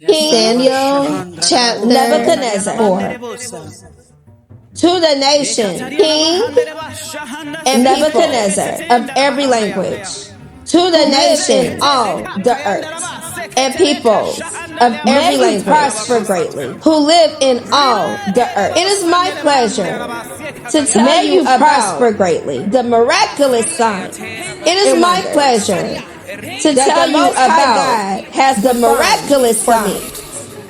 Samuel chapter Nebuchadnezzar 4. To the nation, king and Nebuchadnezzar of every language, to the nation, all the earth, and peoples of every language prosper greatly, who live in all the earth. It is my pleasure to tell you about prosper greatly the miraculous sign. It is my pleasure to tell you about God has the miraculous signs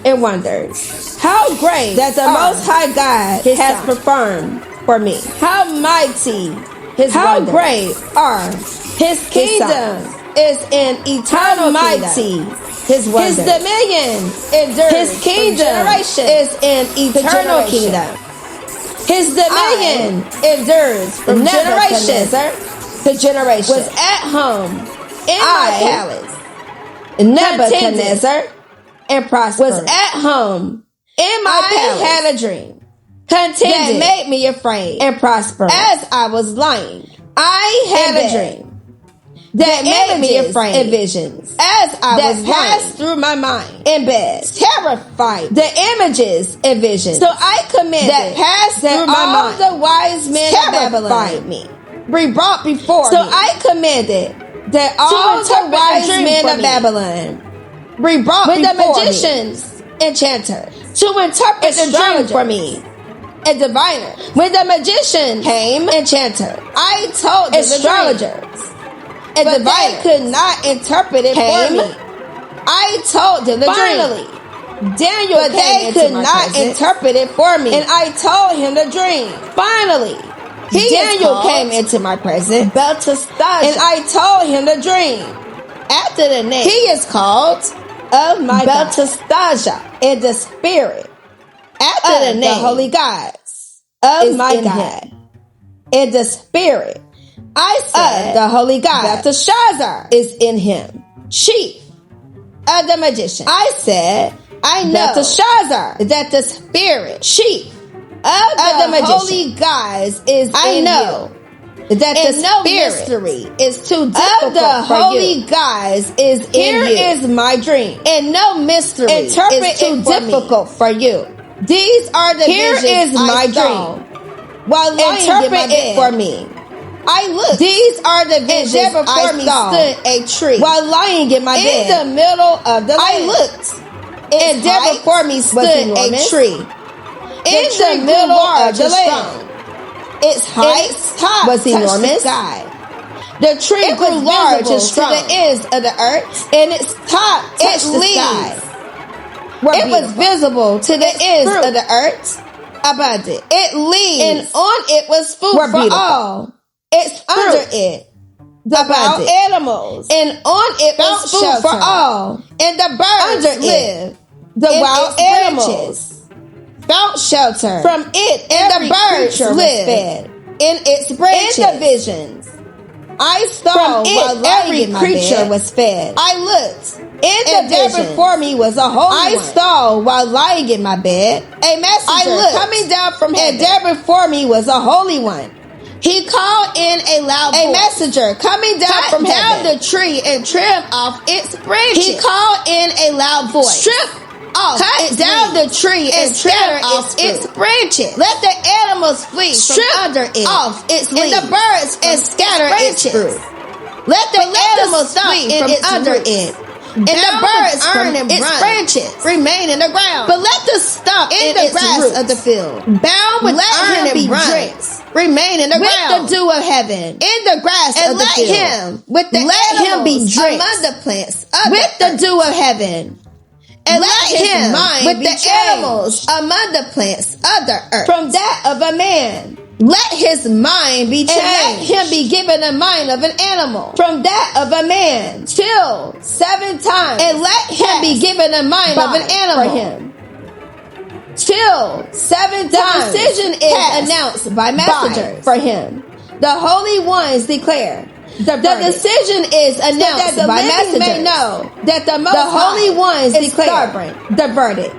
and wonders. How great that the Most High God has performed for me. How mighty His wonders. Great are His kingdom is an eternal mighty. His wonders. His dominion endures. His kingdom is an eternal kingdom. His dominion endures from generation to generation. Was at home in my palace. Nebuchadnezzar and prospered. Was at home in my palace. Had a dream. Contingent. That made me afraid and prosper. As I was lying, I had a dream that made me afraid and visions. As I was passed through my mind in bed, terrified. The images and visions. So I commanded that passed through my mind. The wise men of Babylon me be brought before me. So I commanded that all the wise men of Babylon be brought before me. With the magicians, enchanters, to interpret the dream for me. A diviner. When the magician came, enchanter, I told the astrologers, and but they could not interpret it for me. I told them the dream. Daniel but they could not interpret it for me, and I told him the dream. Finally, Daniel came into my presence, Belteshazzar, and I told him the dream. After the name, he is called of my Belteshazzar in the spirit. After the name, the holy gods of my God in the spirit. I said the holy God Belteshazzar is in him, chief of the magician. I said I know Belteshazzar that the spirit chief of the magician. Holy gods is in him. That and the no mystery is too difficult the for holy you. Guys is in here you. Is my dream, and no mystery is too difficult for you. These are the here visions is my dream. While interpret it for me. I looked. These are the visions and there before me stood a tree while lying in my bed. In the middle of the land. I looked, and there before me stood a tree. In the middle of the land. Its height was enormous. The tree grew large and strong to the ends of the earth, and its top touched the sky. It was visible to the ends of the earth, abundant. It leaves, and on it was food for all. It's under it, the wild animals, and on it was food for all. And the birds under live. The wild animals found shelter from it, and the birds lived in its branches. In the visions, I saw from it every creature was fed. I looked, and there before me was a holy one. I saw while lying in my bed a messenger coming down from heaven, and there before me was a holy one. He called in a loud voice. A messenger coming down from heaven. The tree and trim off its branches. He called in a loud voice. Strip off, cut down the tree and scatter off its branches. Let the animals flee from under it, off its leaves, and the birds and scatter its fruit. Let the animals flee from under it, and the birds from its branches remain in the ground. But let the stump in the grass of the field, bound with iron and bronze, remain in the ground with the dew of heaven in the grass of the field. And let him be drenched among the plants with the dew of heaven. And let him with the animals among the plants of the earth. From that of a man, let his mind be changed. And let him be given a mind of an animal. From that of a man, till 7 times. And let him be given a mind of an animal. For him. Till 7 times. The decision is announced by messengers for him. The holy ones declare. The decision is announced by messengers. May know that the holy ones declare the verdict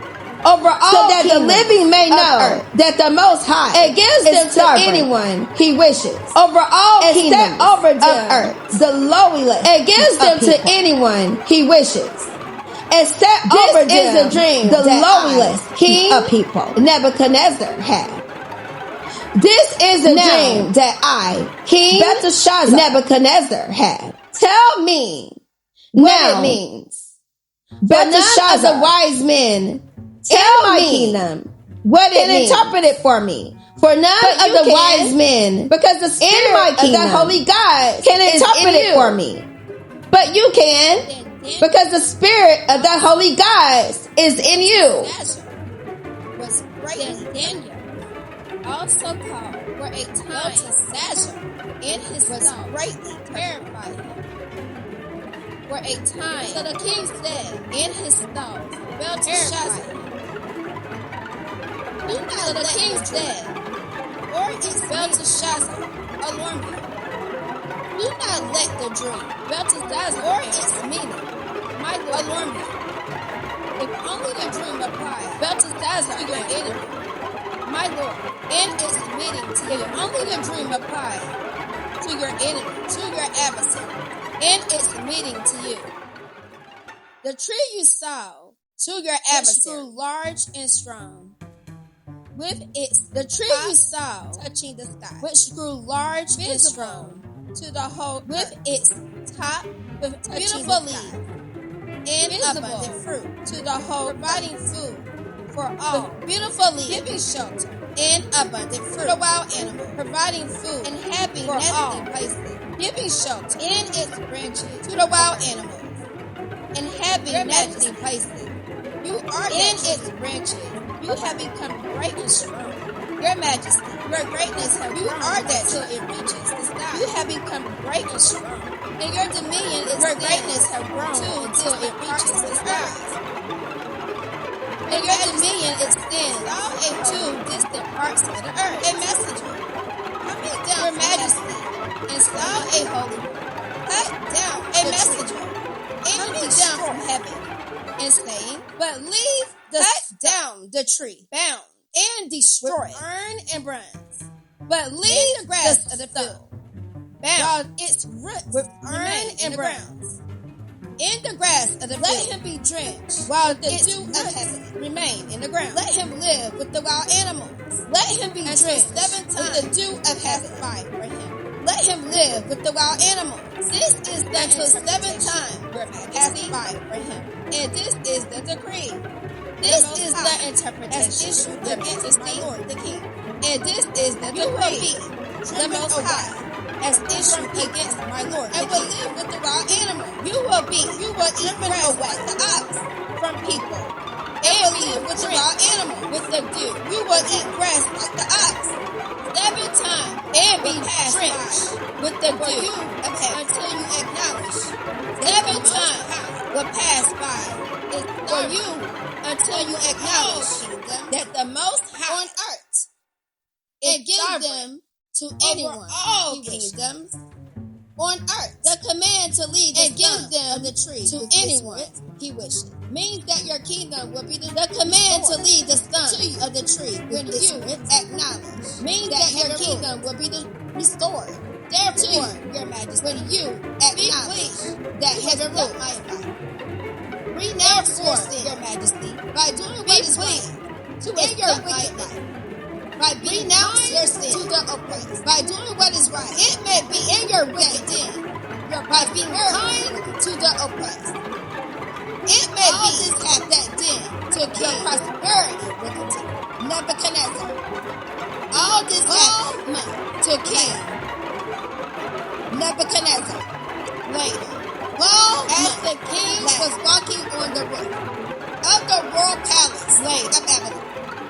over all, so that the living may know that the Most High gives them to anyone He wishes over all kingdoms over of earth, the lowly, and gives them to anyone He wishes. and set over them. This is a dream the lowliest king of people, Nebuchadnezzar, had. This is a dream that I, King Belteshazzar, Nebuchadnezzar, had. Tell me what it means. Belteshazzar, the wise men, tell my kingdom what it means. Interpret it for me. For none of the wise men, because the spirit in my kingdom, of the holy God, can interpret it for me. But you can, because the spirit of the holy God is in you. Was great Daniel, also called for a time Belteshazzar, in his was greatly terrified him. For a time, so the king said in his thoughts, Belteshazzar. Do not let the king said, or is Belteshazzar alarm you. Do not let the dream, Belteshazzar, or its meaning, might alarm you. If only the dream applies, Belteshazzar, your enemy, my lord, and its meaning to you. If only the dream applies to your enemy, to your adversary, and its meaning to you. The tree you saw to your adversary grew large and strong. With the tree you saw touching the sky, which grew large and strong to the whole with its top with beautiful leaves and abundant fruit to the whole, providing food for all, with beautiful leaves, giving shelter and abundant fruit to the wild animal, providing food and having nesting places, giving shelter in its branches to the wild animals and having nesting places. You are in its branches. You have become great and strong. Your majesty, your greatness have you are that till it reaches the sky. You have become great and strong. And your dominion is your greatness have grown until it reaches the skies. And your dominion extends all to distant parts of the earth. A messenger, coming down your majesty, install a holy one. Cut down a messenger, coming down from heaven, and saying, but leave cut down the tree, bound and destroy, iron and bronze. But leave the grass of the field, bound its roots with iron and bronze. In the grass of the field, let him be drenched, while the dew of heaven remain in the ground. Let him live with the wild animals. Let him be drenched 7 times with the dew of heaven fight for him. Let him live with the wild animals. This is the until 7 times has fight for him. And this is the decree. This is the interpretation issued against my Lord the King. And this is the decree. The Most High has issued against my Lord and will live with the wild animal. You will eat grass away the ox from people. And will live with the wild animal with the dew. You will eat grass like the ox 7 times and be drenched with the dew until you acknowledge 7 times will pass by for you until you acknowledge that the Most High on earth and give them to anyone all kingdoms on earth. The command to lead and give them the tree to anyone he wishes means that your kingdom will be the command to lead the son of the tree when you acknowledge means that your kingdom will be restored. Therefore, your majesty, when you acknowledge that heaven rule my life. Renounce your sin, your majesty, by doing what is right to your wicked life. By renounce your sin to the oppressed, by doing what is right. It may be in your wicked den, by being kind to the oppressed. It may be at that den to your prosperity wicked den. Nebuchadnezzar. All this happened to King Nebuchadnezzar. Later, as the king was walking on the roof of the royal palace of Babylon,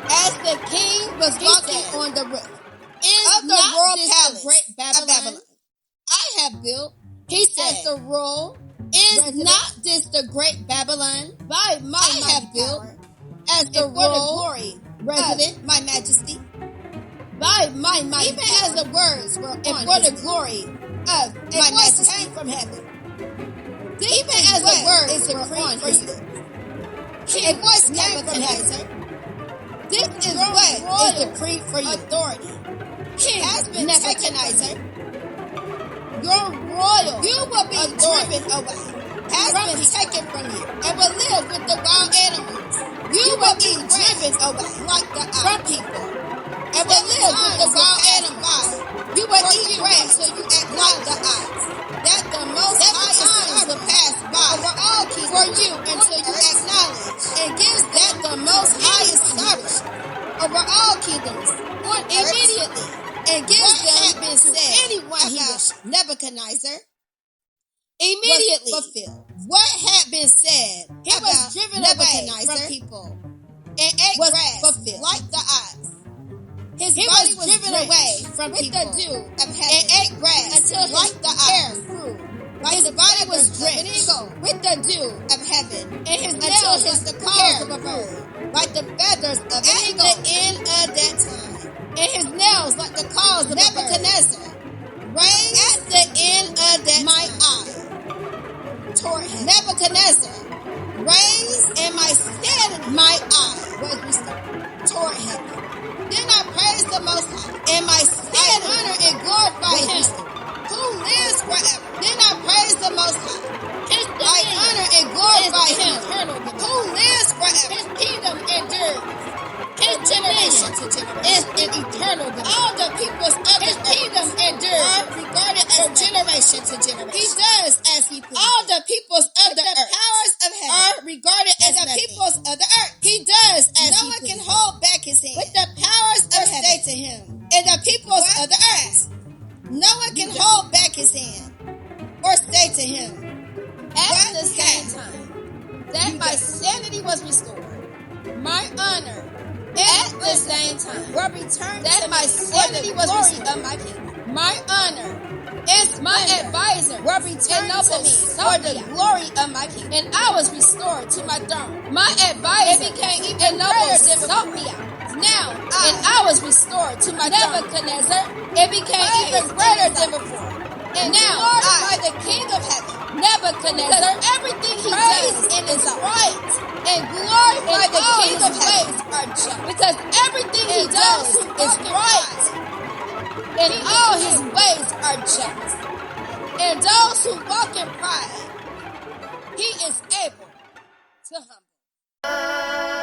as the king was walking on the roof of the royal palace of Babylon, I have built, he said, as the royal, is not this the great Babylon? By I have built, as the royal glory resident, my majesty. By my might, even as the words were on for the glory of my majesty from heaven. Even as the words were on his lips. A voice came from heaven. This is what is decreed for you. Authority. King has been Nebuchadnezzar. Your royal. You will be driven away. has been taken from you and will live with the wild animals. You will be driven away like the from people and will live with the wild animals. You will eat grass so you act like the ox. That the most highest times will pass by over all kingdoms for you until you acknowledge and gives that the most highest sovereign over all kingdoms on immediately and gives them been said anyone he was Nebuchadnezzar immediately fulfilled. What had been said he was driven away from people and ate grass fulfilled like the ox. His body was driven away from people the dew of heaven and ate grass until like the hair grew. Like his body was drenched with the dew of heaven, and his nails like the claws of a bird, like the feathers of an eagle. At the end of that time, and his nails like the claws of Nebuchadnezzar raised at the end of that my eye toward him. Nebuchadnezzar raised, and my sanity, my eye was restored toward heaven. Then I praise the Most High, and my sin honor and glorify Him, who lives forever. Then I praise the Most High, I honor and glorify Him, who lives forever. His kingdom endures, His generation to generation is an eternal God. All the peoples of His kingdom endure are regarded as generation to generation. He does as He pleases. All the peoples of the earth, powers of heaven, are regarded as the peoples of the earth. He does as no one can hold back His hand. With the powers of heaven, say to Him, and the peoples of the earth, no one can hold back His hand or say to Him. At the same time that my sanity was restored, my honor at the same time will return that my sanity was restored of my kingdom. My honor and my advisor will return to me for the glory of my kingdom. And I was restored to my throne. My advisor became even greater than sought me out. Now, and I was restored to my Nebuchadnezzar. It became even greater than before. And now, by the King of Heaven, Nebuchadnezzar, everything he does is right, and glory by the King of Heaven are just. Because everything he does is right, and all his ways are just. And those who walk in pride, he is able to humble.